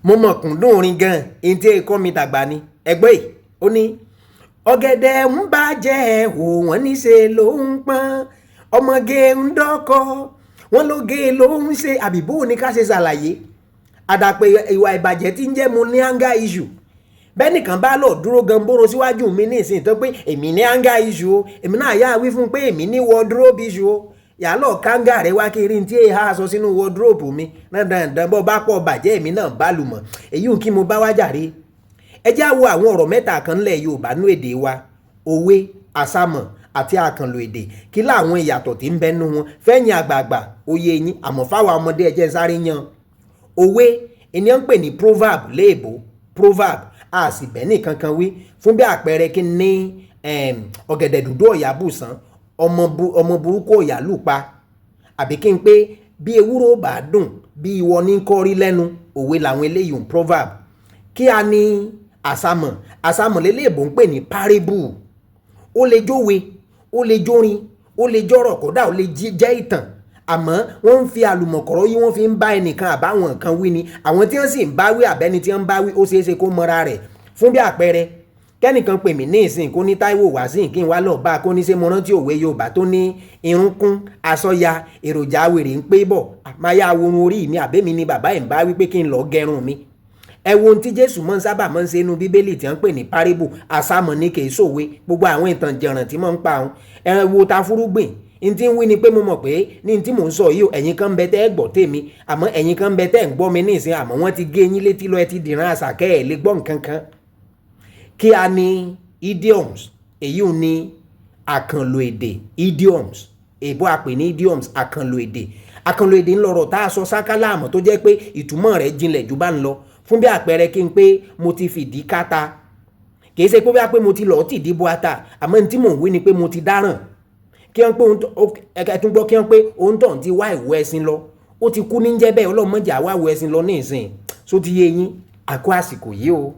mo mọ̀ kúndùn orin gan ẹni tí ẹ̀kọ́ mi tàgbà ni ẹgbẹ́ yìí ó ní ọ̀gẹ̀dẹ̀ ń bàjẹ́ ò wọ́n níṣe ló ń pọ́n ọmọge ń dọ́kọ wọ́n lóge ló ń ṣe àbíbó ní ká ṣe ṣàlàyé àdàpè ìwà ìbàjẹ́ tí ń jẹ́ mo ní anger issue bẹ́ẹ̀ nìkan bá lọ dúró gan bóró síwájú mi ní ìsìn tó pé èmi ní anger issue o èmi náà yá wí fún pé èmi ní wardrobe issue o yàlọ́ kánga rẹ̀ wá kiri tí èèyàn aṣọ sínú wardrobe mi dandan bọ́ bá pọ̀ bàjẹ́ èmi náà bá lùmọ̀ èyí ò kí mo bá wá jàre ẹ já wo àwọn ọ̀rọ̀ mẹ́ta kan lẹ̀ Yorùbá nú èdè wa òwe àsámọ̀ àti àkànlò èdè kí láwọn ìyàtọ̀ tí ń bẹ́nu wọn fẹ́yìn àgbààgbà oyè yín àmọ́ fáwọn ọmọdé ẹ jẹ́ sáré yan òwe ènìyàn ń pè ní proverb léèbó proverb a sì bẹ́ẹ̀ nìkan kan wí fún bí àpẹẹrẹ kí ní ọ̀gẹ̀dẹ̀ dúdú ọ̀yà bùsàn ọmọ burúkú ọ̀yà lùpa àbí kí n pé bí ewúro bá dùn bí ìwọ ní kọ́rí lẹ́nu òwe làwọn eléyìí ń proverb kí a ní àsámọ̀ léléèbó ń pè ní parable ó lè jówe ó lè jórin ó lè jọ́rọ̀ kódà ó lè jẹ́ ìtàn àmọ́ wọ́n ń fi àlùmọ̀kọ́rọ́ yìí wọ́n fi ń bá ẹnìkan àbáwọn nǹkan wí ni àwọn tí wọ́n sì ń bá wí àbẹ́ni tí wọ́n ń bá wí ó ṣeé ṣe kó mọ́ra rẹ̀ fún bí àpẹẹrẹ kẹ́nìkan pè mí ní ìsìn kó ní Táíwò wá sí kí n wá lọ bá a kó ní ṣe mo rántí òwe Yorùbá tó ní irun kún aṣọ́ya èròjà wèrè ń pé bọ̀ àmáyá worun orí mi àbẹ́mi ni bàbá ẹ̀ ń bá wí pé kí n lọ gẹrun mi ẹ wo ohun tí Jésù mọ́ ń sábà mọ́ ń ṣe inú Bíbélì tí wọ́n ń pè ní parable àsámọ̀ ní kì í ṣòwe gbogbo àwọn ìtàn jẹ̀ràn tí mọ́ ń pa àwọn ẹ wo ta fúrúgbìn n tí ń wí ni pé mo mọ̀ pé ní tí mò ń sọ yìí ẹ̀yin kan ń bẹ tẹ́ ẹ gbọ́ tèmi àmọ́ ẹ̀yin kan ń bẹ tẹ́ ẹ ń gbọ́ mi ní ìsìn àmọ́ wọ́n ti gé yín létí lọ ẹ ti dìran àṣàkẹ́ ẹ̀ lè gbọ́ nǹkan kan kí a ní idioms èyí ò ní àkànlò èdè idioms èbó àpè ní idioms àkànlò èdè ńlọrọ̀ tá a sọ sákálàmù tó jẹ́ pé ìtumọ̀ rẹ̀ jinlẹ̀ jù bá ń lọ fún bí àpẹẹrẹ kí n pé mo ti fìdí káta kì í ṣe pé bí a pé mo ti lọ́ọ́ tìdí bo ata àmọ́ ní tí mò ń wí ni pé mo ti dáràn kí wọ́n pé ẹ̀kẹ́tún gbọ́ kí wọ́n pé òun tọ̀ ti wá ìwọ ẹ̀sìn lọ ó ti kú ní jẹ́ bẹ́ẹ̀ ọlọ́mọdé àwa ìwọ ẹ̀sìn lọ ní ìsìn só ti yé yín àkó àsìkò yìí o.